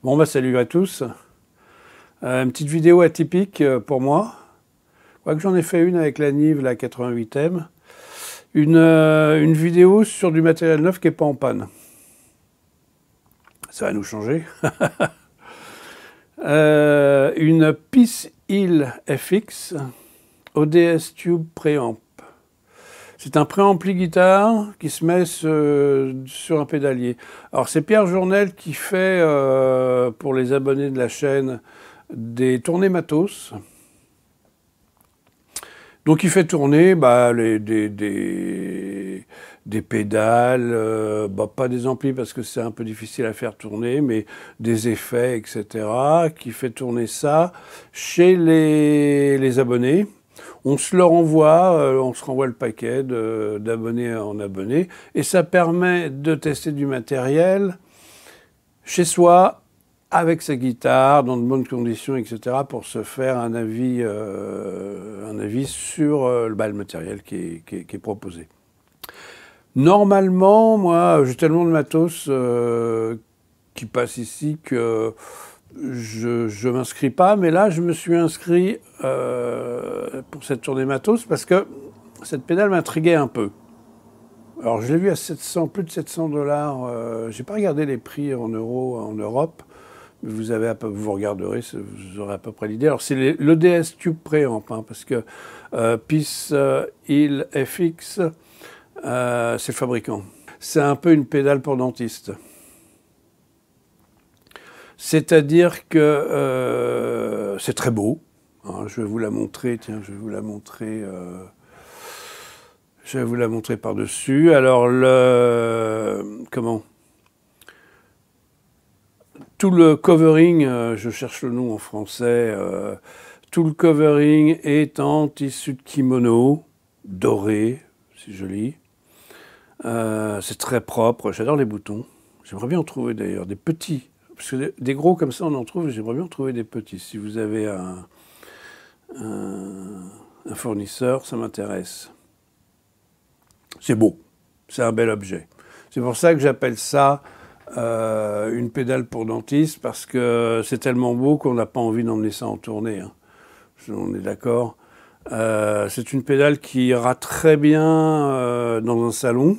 Bon bah salut à tous. Une petite vidéo atypique pour moi. Quoique j'en ai fait une avec la Nive, la 88M. Une vidéo sur du matériel neuf qui n'est pas en panne. Ça va nous changer. Une Peace Hill FX ODS Tube Préamp. C'est un préampli guitare qui se met sur un pédalier. Alors c'est Pierre Journel qui fait, pour les abonnés de la chaîne, des tournées matos. Donc il fait tourner des pédales, pas des amplis parce que c'est un peu difficile à faire tourner, mais des effets, etc. Qui fait tourner ça chez les abonnés. On se renvoie le paquet d'abonnés en abonnés, et ça permet de tester du matériel chez soi, avec sa guitare, dans de bonnes conditions, etc., pour se faire un avis sur le matériel qui est proposé. Normalement, moi, j'ai tellement de matos qui passe ici que je ne m'inscris pas, mais là, je me suis inscrit pour cette tournée matos parce que cette pédale m'intriguait un peu. Alors, je l'ai vu à 700, plus de 700 $. Je n'ai pas regardé les prix en euros en Europe, mais vous regarderez, vous aurez à peu près l'idée. Alors, c'est l'EDS Tube Préamp, parce que Peace Hill FX, c'est le fabricant. C'est un peu une pédale pour dentiste. C'est-à-dire que c'est très beau. Alors, je vais vous la montrer, tiens, je vais vous la montrer par-dessus. Alors, tout le covering, je cherche le nom en français, tout le covering est en tissu de kimono, doré, c'est joli. C'est très propre, j'adore les boutons. J'aimerais bien en trouver d'ailleurs, des petits. Parce que des gros comme ça, on en trouve, j'aimerais bien en trouver des petits. Si vous avez un fournisseur, ça m'intéresse. C'est beau, c'est un bel objet. C'est pour ça que j'appelle ça une pédale pour dentiste, parce que c'est tellement beau qu'on n'a pas envie d'emmener ça en tournée. Hein. On est d'accord. C'est une pédale qui ira très bien dans un salon,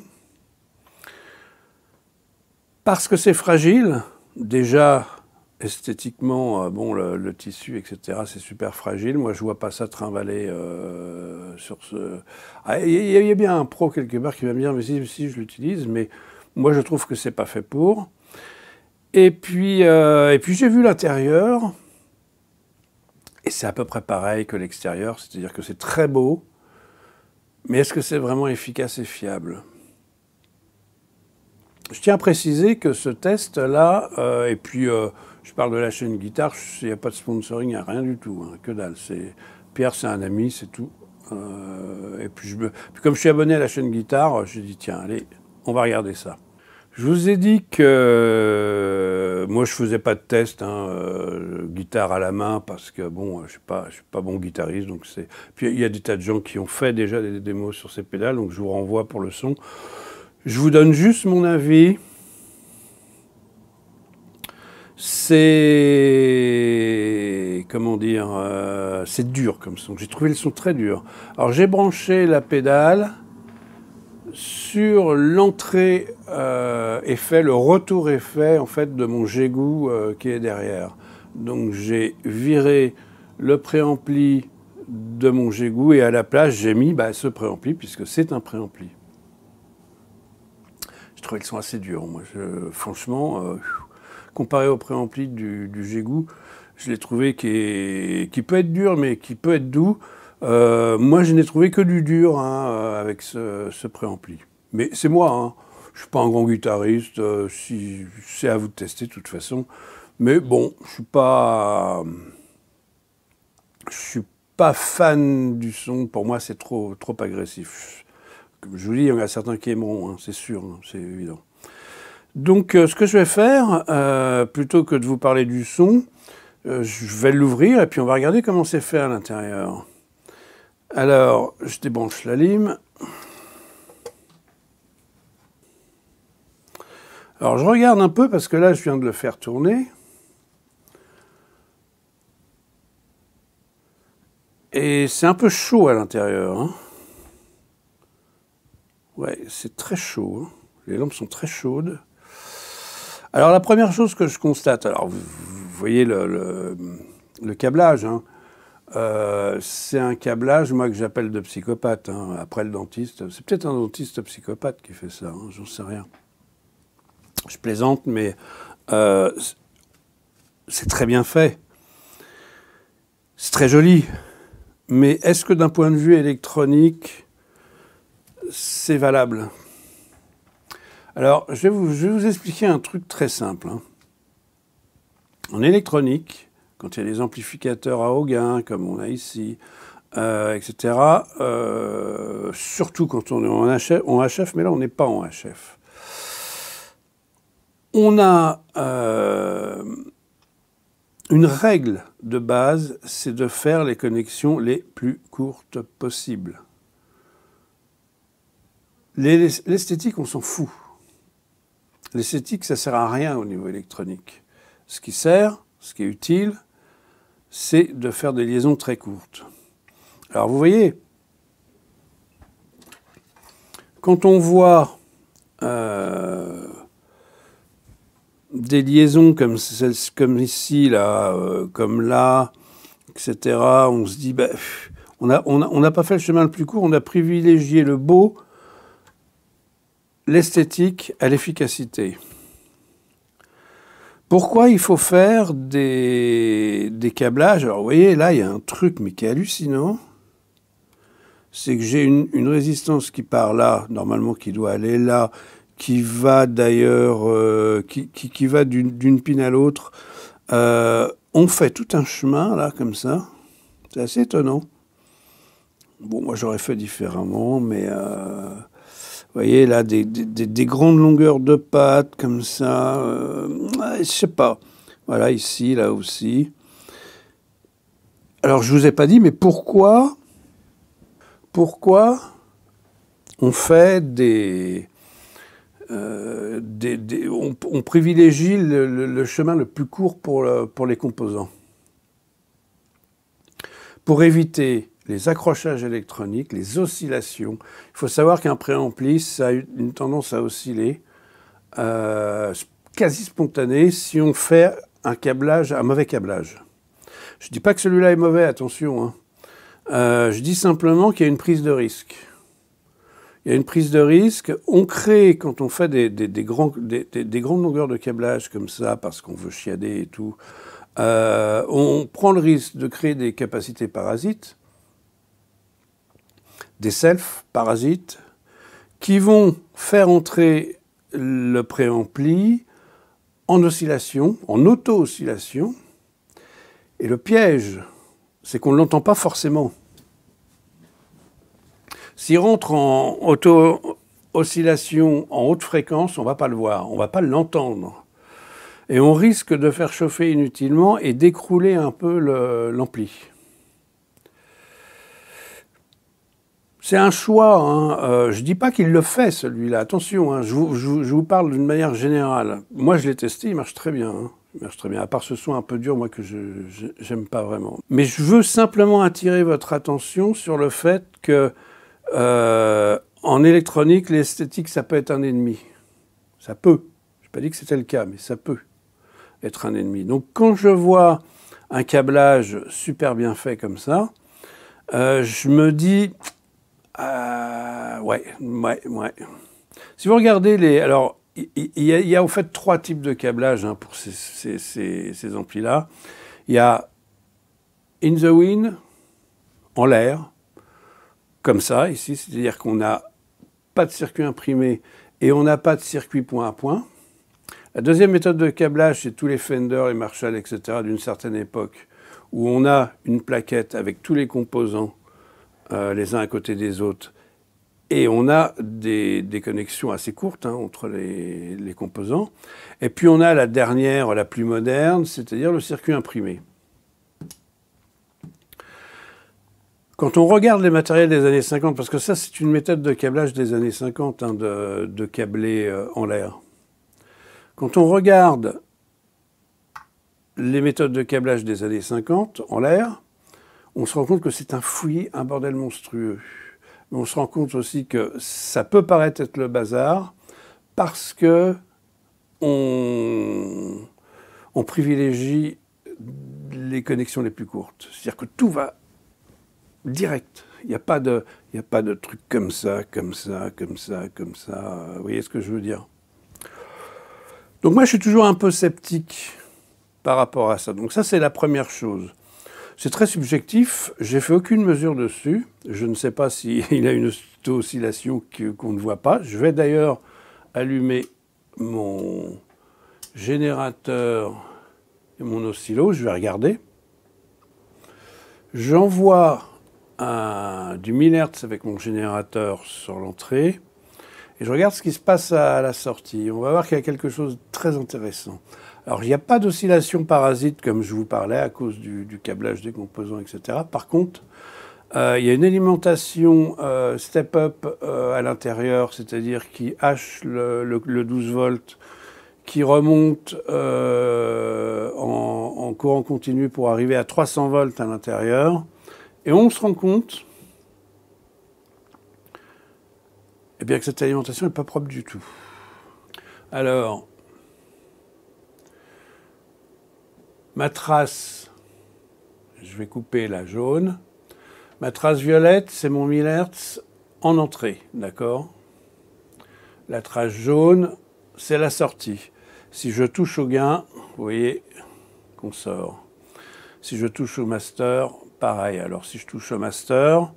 parce que c'est fragile. Déjà, esthétiquement, bon, le tissu, etc., c'est super fragile. Moi, je ne vois pas ça trimballer sur ce... Il y a bien un pro quelque part qui va me dire, mais si je l'utilise, mais moi, je trouve que c'est pas fait pour. Et puis j'ai vu l'intérieur, et c'est à peu près pareil que l'extérieur, c'est-à-dire que c'est très beau, mais est-ce que c'est vraiment efficace et fiable ? Je tiens à préciser que ce test-là, et puis je parle de la chaîne guitare, il n'y a pas de sponsoring, il n'y a rien du tout, hein, que dalle. Pierre, c'est un ami, c'est tout. Et puis comme je suis abonné à la chaîne guitare, j'ai dit tiens, allez, on va regarder ça. Je vous ai dit que moi je faisais pas de test, guitare à la main, parce que bon, je suis pas bon guitariste, donc c'est. Puis il y a des tas de gens qui ont fait déjà des démos sur ces pédales, donc je vous renvoie pour le son. Je vous donne juste mon avis. C'est... comment dire, c'est dur comme son. J'ai trouvé le son très dur. Alors j'ai branché la pédale sur l'entrée effet, le retour effet en fait de mon Jégou qui est derrière. Donc j'ai viré le préampli de mon Jégou et à la place j'ai mis ce préampli puisque c'est un préampli. Je trouvais le son assez dur. Moi, franchement, comparé au préampli du Jégou, je l'ai trouvé qui peut être dur, mais qui peut être doux. Moi, je n'ai trouvé que du dur avec ce préampli. Mais c'est moi, hein. Je ne suis pas un grand guitariste. C'est à vous de tester de toute façon. Mais bon, je suis pas fan du son. Pour moi, c'est trop agressif. Comme je vous dis, il y en a certains qui aimeront, hein, c'est sûr, hein, c'est évident. Donc, ce que je vais faire, plutôt que de vous parler du son, je vais l'ouvrir et puis on va regarder comment c'est fait à l'intérieur. Alors, je débranche la lime. Alors, je regarde un peu parce que là, je viens de le faire tourner. Et c'est un peu chaud à l'intérieur. Hein. Ouais, c'est très chaud. Hein. Les lampes sont très chaudes. Alors la première chose que je constate, alors vous voyez le câblage, hein. C'est un câblage, moi, que j'appelle de psychopathe. Hein. Après le dentiste, c'est peut-être un dentiste psychopathe qui fait ça, hein, j'en sais rien. Je plaisante, mais c'est très bien fait. C'est très joli. Mais est-ce que d'un point de vue électronique, c'est valable? Alors, je vais vous expliquer un truc très simple. Hein. En électronique, quand il y a des amplificateurs à haut gain, comme on a ici, etc., surtout quand on est en HF, mais là on n'est pas en HF, on a une règle de base, c'est de faire les connexions les plus courtes possibles. L'esthétique, on s'en fout. L'esthétique, ça ne sert à rien au niveau électronique. Ce qui sert, ce qui est utile, c'est de faire des liaisons très courtes. Alors vous voyez, quand on voit des liaisons comme ici, là, comme là, etc., on se dit, ben, on n'a pas fait le chemin le plus court, on a privilégié le beau, l'esthétique à l'efficacité. Pourquoi il faut faire des câblages? Alors vous voyez, là, il y a un truc mais qui est hallucinant. C'est que j'ai une résistance qui part là, normalement qui doit aller là, qui va d'ailleurs, qui va d'une pine à l'autre. On fait tout un chemin, là, comme ça. C'est assez étonnant. Bon, moi, j'aurais fait différemment, mais... vous voyez, là, des grandes longueurs de pattes, comme ça. Je sais pas. Voilà, ici, là aussi. Alors, je vous ai pas dit, mais pourquoi on fait on privilégie le chemin le plus court pour les composants? Pour éviter les accrochages électroniques, les oscillations. Il faut savoir qu'un préampli, ça a une tendance à osciller quasi spontanée si on fait un mauvais câblage. Je ne dis pas que celui-là est mauvais, attention. Hein. Je dis simplement qu'il y a une prise de risque. Il y a une prise de risque. On crée, quand on fait des grandes longueurs de câblage comme ça, parce qu'on veut chiader et tout, on prend le risque de créer des capacités parasites, des self-parasites, qui vont faire entrer le préampli en oscillation, en auto-oscillation. Et le piège, c'est qu'on ne l'entend pas forcément. S'il rentre en auto-oscillation en haute fréquence, on ne va pas le voir, on ne va pas l'entendre. Et on risque de faire chauffer inutilement et d'écrouler un peu l'ampli. C'est un choix. Hein. Je ne dis pas qu'il le fait, celui-là. Attention, hein. Je vous parle d'une manière générale. Moi, je l'ai testé, il marche très bien. Hein. Il marche très bien, à part ce son un peu dur, moi, que je n'aime pas vraiment. Mais je veux simplement attirer votre attention sur le fait que en électronique, l'esthétique, ça peut être un ennemi. Ça peut. Je n'ai pas dit que c'était le cas, mais ça peut être un ennemi. Donc, quand je vois un câblage super bien fait comme ça, je me dis... ouais. Si vous regardez alors, il y a au fait 3 types de câblage hein, pour ces amplis-là. Il y a in the wind, en l'air, comme ça, ici, c'est-à-dire qu'on n'a pas de circuit imprimé et on n'a pas de circuit point à point. La deuxième méthode de câblage, c'est tous les Fender, les Marshall, etc., d'une certaine époque, où on a une plaquette avec tous les composants les uns à côté des autres. Et on a des connexions assez courtes hein, entre les composants. Et puis on a la dernière, la plus moderne, c'est-à-dire le circuit imprimé. Quand on regarde les matériels des années 50, parce que ça c'est une méthode de câblage des années 50, hein, de câbler en l'air. Quand on regarde les méthodes de câblage des années 50 en l'air, on se rend compte que c'est un fouillis, un bordel monstrueux. Mais on se rend compte aussi que ça peut paraître être le bazar parce que on privilégie les connexions les plus courtes. C'est-à-dire que tout va direct. Il n'y a pas de trucs comme ça, comme ça, comme ça, comme ça. Vous voyez ce que je veux dire? Donc moi, je suis toujours un peu sceptique par rapport à ça. Donc ça, c'est la première chose. C'est très subjectif. J'ai fait aucune mesure dessus. Je ne sais pas s'il a une oscillation qu'on ne voit pas. Je vais d'ailleurs allumer mon générateur et mon oscillo. Je vais regarder. J'envoie du 1000 Hz avec mon générateur sur l'entrée et je regarde ce qui se passe à la sortie. On va voir qu'il y a quelque chose de très intéressant. Alors, il n'y a pas d'oscillation parasite comme je vous parlais à cause du câblage des composants, etc. Par contre, il y a une alimentation step-up à l'intérieur, c'est-à-dire qui hache le 12 volts, qui remonte en courant continu pour arriver à 300 volts à l'intérieur. Et on se rend compte eh bien, que cette alimentation n'est pas propre du tout. Alors, ma trace, je vais couper la jaune. Ma trace violette, c'est mon 1000 Hz en entrée, d'accord? La trace jaune, c'est la sortie. Si je touche au gain, vous voyez qu'on sort. Si je touche au master, pareil. Alors si je touche au master,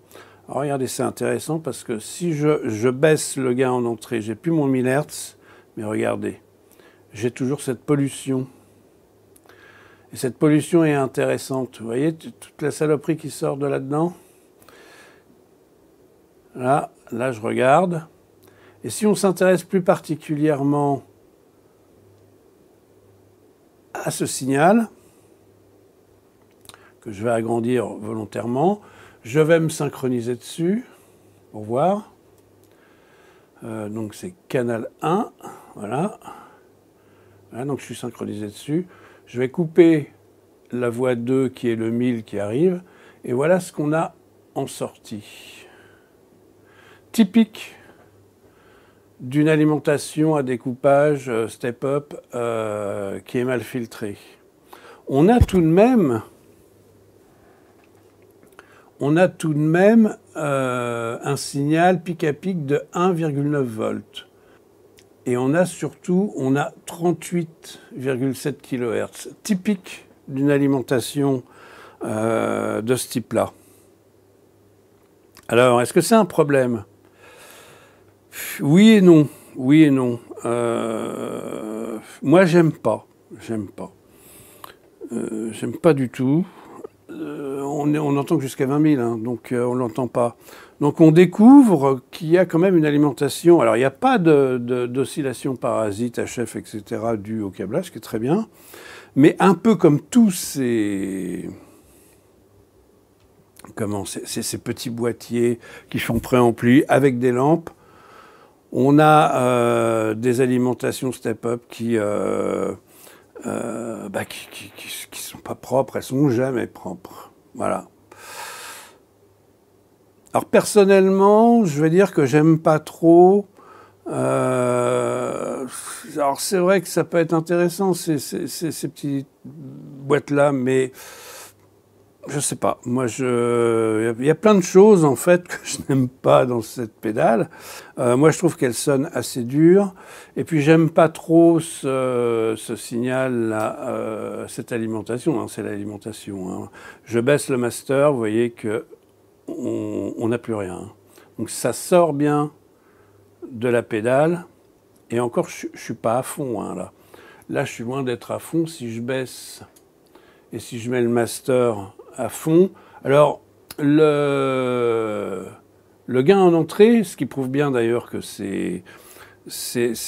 alors regardez, c'est intéressant parce que si je baisse le gain en entrée, j'ai plus mon 1000 Hz, mais regardez, j'ai toujours cette pollution. Et cette pollution est intéressante. Vous voyez toute la saloperie qui sort de là-dedans? Là, je regarde. Et si on s'intéresse plus particulièrement à ce signal, que je vais agrandir volontairement, je vais me synchroniser dessus pour voir. Donc c'est canal 1, voilà. Voilà. Donc je suis synchronisé dessus. Je vais couper la voie 2 qui est le 1000 qui arrive. Et voilà ce qu'on a en sortie. Typique d'une alimentation à découpage step-up qui est mal filtrée. On a tout de même un signal pic à pic de 1,9 volts. Et on a 38,7 kHz, typique d'une alimentation de ce type-là. Alors, est-ce que c'est un problème? Oui et non. Oui et non. Moi, j'aime pas. J'aime pas du tout. On entend que jusqu'à 20 000, hein, donc on ne l'entend pas. Donc on découvre qu'il y a quand même une alimentation. Alors il n'y a pas d'oscillation parasite, HF, etc. due au câblage, ce qui est très bien. Mais un peu comme tous ces petits boîtiers qui sont préamplis avec des lampes, on a des alimentations step-up qui sont pas propres, elles sont jamais propres. Voilà. Alors personnellement, je vais dire que j'aime pas trop. Alors c'est vrai que ça peut être intéressant ces petites boîtes-là, mais je sais pas. Moi, il y a plein de choses en fait que je n'aime pas dans cette pédale. Moi, je trouve qu'elle sonne assez dure. Et puis, j'aime pas trop ce signal-là, cette alimentation. Hein, c'est l'alimentation. Hein. Je baisse le master, vous voyez que on n'a plus rien. Donc, ça sort bien de la pédale. Et encore, je suis pas à fond hein, là. Là, je suis loin d'être à fond. Si je baisse et si je mets le master à fond. Alors, le gain en entrée, ce qui prouve bien d'ailleurs que c'est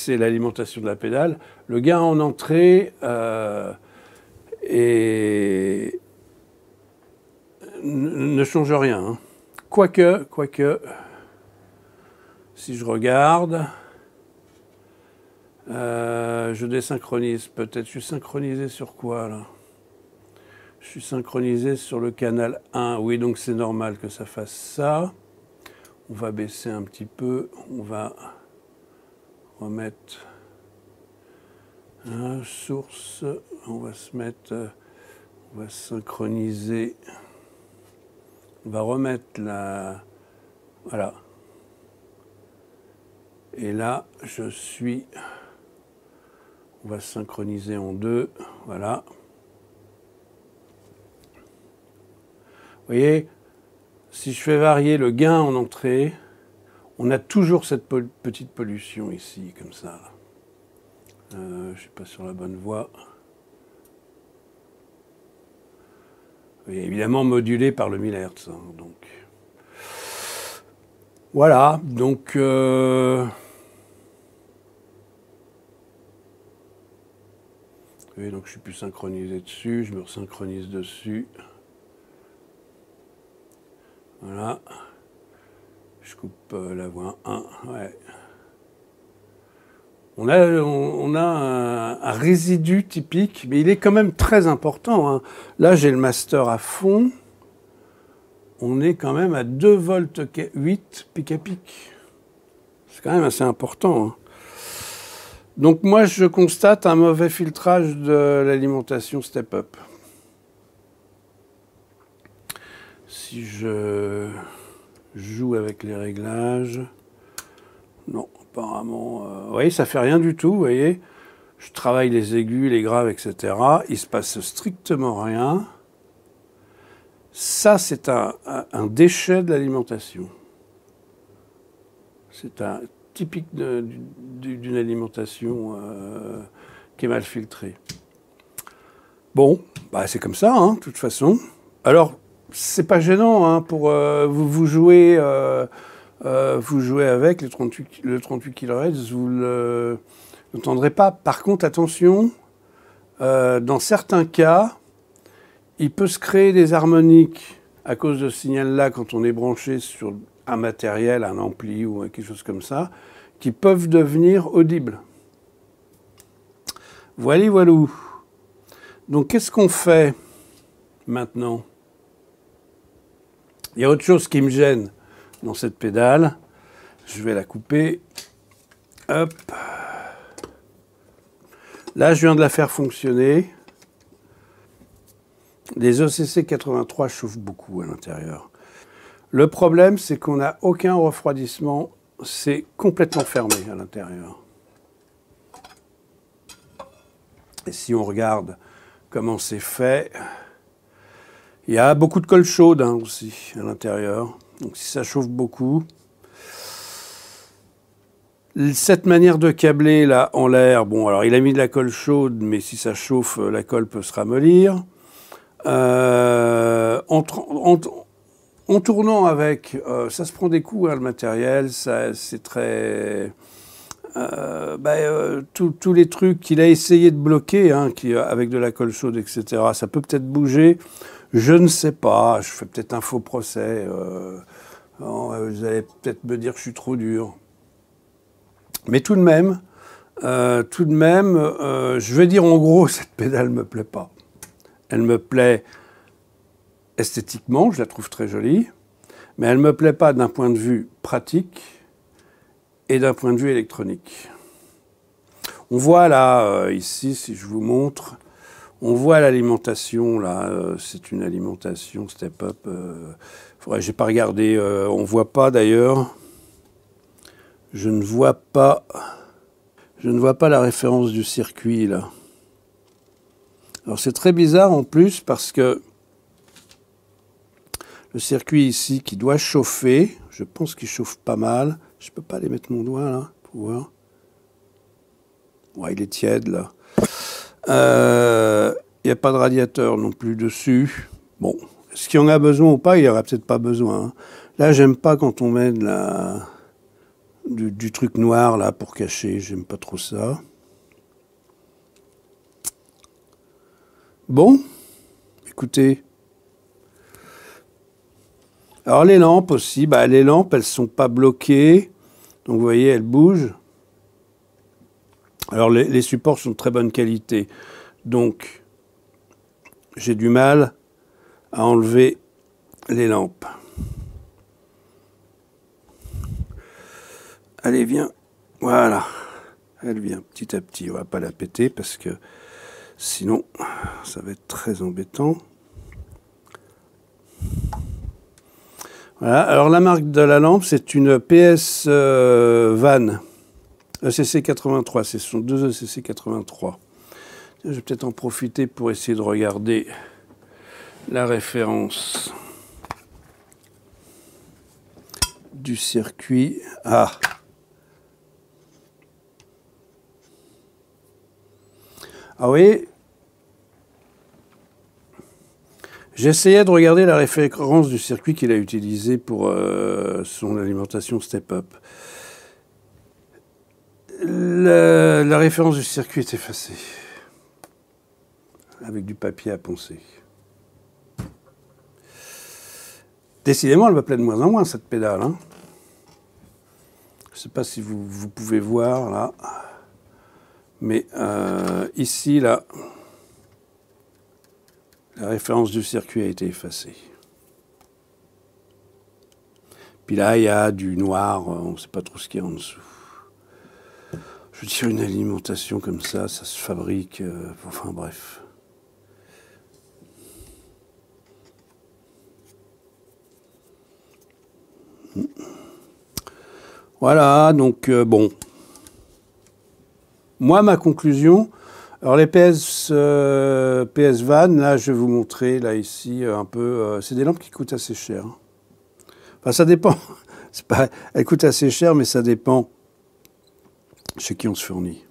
l'alimentation de la pédale, le gain en entrée ne change rien. Hein. Quoique, si je regarde, je désynchronise peut-être. Je suis synchronisé sur quoi là? Je suis synchronisé sur le canal 1. Oui, donc c'est normal que ça fasse ça. On va baisser un petit peu. On va remettre source. On va se mettre... on va synchroniser. On va remettre la... Voilà. Et là, je suis... On va synchroniser en 2. Voilà. Vous voyez, si je fais varier le gain en entrée, on a toujours cette petite pollution ici, comme ça. Je ne suis pas sur la bonne voie. Oui, évidemment modulé par le 1000 Hz. Hein, donc. Voilà, donc... oui, donc je suis plus synchronisé dessus, je me resynchronise dessus. Voilà. Je coupe la voie 1. Ouais. On a un résidu typique, mais il est quand même très important. Hein. Là, j'ai le master à fond. On est quand même à 2 volts 8 pic à pic. C'est quand même assez important. Hein. Donc moi, je constate un mauvais filtrage de l'alimentation step-up. Si je joue avec les réglages... Non, apparemment... oui, ça fait rien du tout, vous voyez. Je travaille les aigus, les graves, etc. Il se passe strictement rien. Ça, c'est un déchet de l'alimentation. C'est un typique d'une alimentation qui est mal filtrée. Bon, bah c'est comme ça, hein, de toute façon. Alors, c'est pas gênant, hein, pour vous jouer avec le 38 kHz, vous ne l'entendrez pas. Par contre, attention, dans certains cas, il peut se créer des harmoniques à cause de ce signal-là quand on est branché sur un matériel, un ampli ou quelque chose comme ça, qui peuvent devenir audibles. Voilà, voilà. Donc, qu'est-ce qu'on fait maintenant? Il y a autre chose qui me gêne dans cette pédale. Je vais la couper. Hop. Là, je viens de la faire fonctionner. Les OCC 83 chauffent beaucoup à l'intérieur. Le problème, c'est qu'on n'a aucun refroidissement. C'est complètement fermé à l'intérieur. Et si on regarde comment c'est fait, il y a beaucoup de colle chaude hein, aussi à l'intérieur. Donc si ça chauffe beaucoup, cette manière de câbler là en l'air, bon alors il a mis de la colle chaude, mais si ça chauffe, la colle peut se ramollir. En tournant avec, ça se prend des coups hein, le matériel, c'est très... tous les trucs qu'il a essayé de bloquer hein, avec de la colle chaude, etc., ça peut peut-être bouger. Je ne sais pas, je fais peut-être un faux procès. Vous allez peut-être me dire que je suis trop dur. Mais tout de même, je vais dire en gros, cette pédale ne me plaît pas. Elle me plaît esthétiquement, je la trouve très jolie, mais elle ne me plaît pas d'un point de vue pratique et d'un point de vue électronique. On voit là, ici, si je vous montre, on voit l'alimentation, là, c'est une alimentation step-up. J'ai pas regardé, on ne voit pas d'ailleurs. Je ne vois pas la référence du circuit, là. Alors c'est très bizarre en plus parce que le circuit ici qui doit chauffer, je pense qu'il chauffe pas mal. Je peux pas aller mettre mon doigt là pour voir. Ouais, il est tiède là. Il n'y a pas de radiateur non plus dessus. Bon, est-ce qu'il y en a besoin ou pas? Il n'y aura peut-être pas besoin. Hein. Là, j'aime pas quand on met du truc noir là pour cacher. J'aime pas trop ça. Bon, écoutez. Alors les lampes aussi, les lampes, elles ne sont pas bloquées. Donc vous voyez, elles bougent. Alors les supports sont de très bonne qualité. Donc j'ai du mal à enlever les lampes. Allez, viens. Voilà. Elle vient petit à petit. On va pas la péter parce que sinon, ça va être très embêtant. Voilà. Alors, la marque de la lampe, c'est une PS Van ECC 83. Ce sont deux ECC 83. Je vais peut-être en profiter pour essayer de regarder la référence du circuit. Ah! Ah oui, j'essayais de regarder la référence du circuit qu'il a utilisé pour son alimentation step-up. La référence du circuit est effacée, avec du papier à poncer. Décidément, elle va plaire de moins en moins, cette pédale. Hein. Je ne sais pas si vous pouvez voir, là. Mais ici, là, la référence du circuit a été effacée. Puis là, il y a du noir, on ne sait pas trop ce qu'il y a en dessous. Je veux dire, une alimentation comme ça se fabrique, enfin bref. Voilà, donc bon. Moi, ma conclusion, alors les PS Van, là, je vais vous montrer, là, ici, un peu, c'est des lampes qui coûtent assez cher. Enfin, ça dépend. Elles coûtent assez cher, mais ça dépend chez qui on se fournit.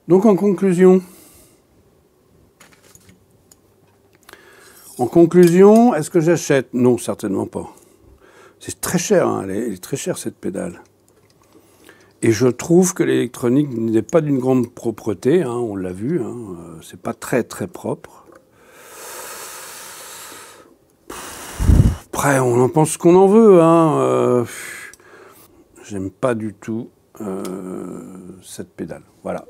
Donc, en conclusion, est-ce que j'achète? Non, certainement pas. C'est très cher, hein, elle est très chère cette pédale. Et je trouve que l'électronique n'est pas d'une grande propreté, hein, on l'a vu, hein, c'est pas très très propre. Après, on en pense ce qu'on en veut, hein. J'aime pas du tout cette pédale. Voilà.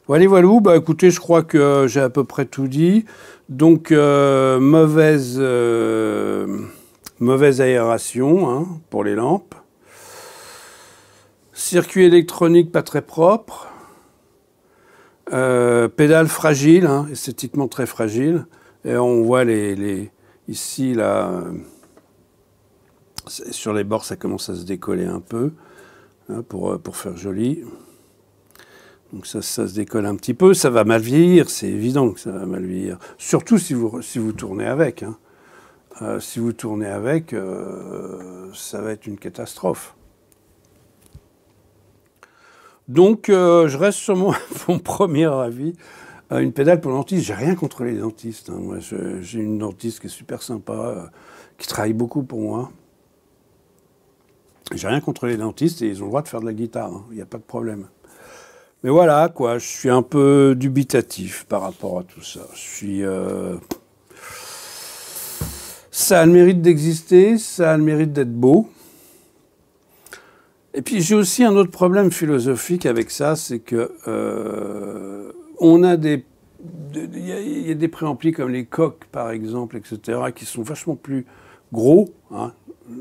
Voilà, voilà. Bah, écoutez, je crois que j'ai à peu près tout dit. Donc, mauvaise aération hein, pour les lampes. Circuit électronique pas très propre. Pédale fragile, hein, esthétiquement très fragile. Et on voit ici, là, sur les bords, ça commence à se décoller un peu hein, pour faire joli. Donc ça se décolle un petit peu, ça va mal vieillir, c'est évident que ça va mal vieillir. Surtout si vous tournez avec. Hein. Si vous tournez avec, ça va être une catastrophe. Donc je reste sur mon premier avis. Une pédale pour dentiste, j'ai rien contre les dentistes. Hein. Moi, j'ai une dentiste qui est super sympa, qui travaille beaucoup pour moi. J'ai rien contre les dentistes et ils ont le droit de faire de la guitare, il n'y a pas de problème. Mais voilà, quoi, je suis un peu dubitatif par rapport à tout ça. Ça a le mérite d'exister, ça a le mérite d'être beau. Et puis j'ai aussi un autre problème philosophique avec ça, c'est que on a il y a des préamplis comme les coques, par exemple, etc., qui sont vachement plus gros, hein,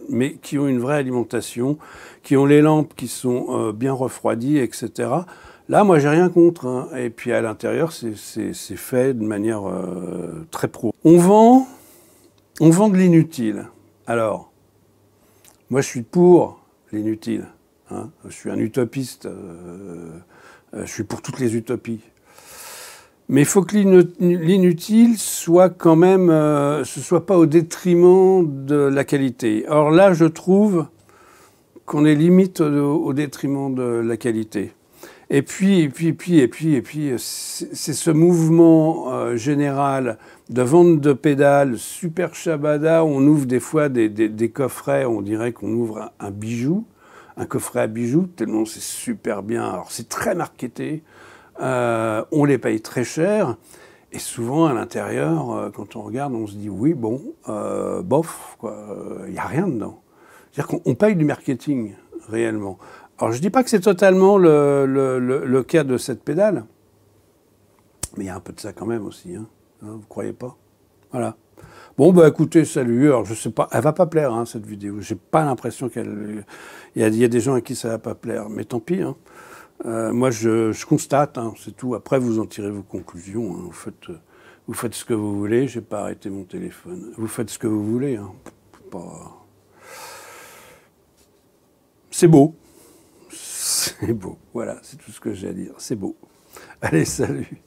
mais qui ont une vraie alimentation, qui ont les lampes qui sont bien refroidies, etc. Là, moi, j'ai rien contre. Hein. Et puis, à l'intérieur, c'est fait de manière très pro. On vend de l'inutile. Alors, moi, je suis pour l'inutile. Hein. Je suis un utopiste. Je suis pour toutes les utopies. Mais il faut que l'inutile soit quand même, ce soit pas au détriment de la qualité. Or là, je trouve qu'on est limite au détriment de la qualité. Et puis, c'est ce mouvement général de vente de pédales super chabada. On ouvre des fois des coffrets, on dirait qu'on ouvre un bijou, un coffret à bijoux, tellement c'est super bien. Alors c'est très marketé, on les paye très cher. Et souvent, à l'intérieur, quand on regarde, on se dit oui, bon, bof, quoi, il n'y a rien dedans. C'est-à-dire qu'on paye du marketing, réellement. Alors, je ne dis pas que c'est totalement le cas de cette pédale, mais il y a un peu de ça quand même aussi, hein, vous ne croyez pas? Voilà. Bon, bah écoutez, salut. Alors, je sais pas, elle va pas plaire, hein, cette vidéo. J'ai pas l'impression qu'elle... Il y a des gens à qui ça va pas plaire, mais tant pis, hein. Moi, je constate, hein, c'est tout. Après, vous en tirez vos conclusions. Hein. Vous faites ce que vous voulez. J'ai pas arrêté mon téléphone. Vous faites ce que vous voulez. Hein. Pas... C'est beau. C'est beau. Voilà, c'est tout ce que j'ai à dire. C'est beau. Allez, salut.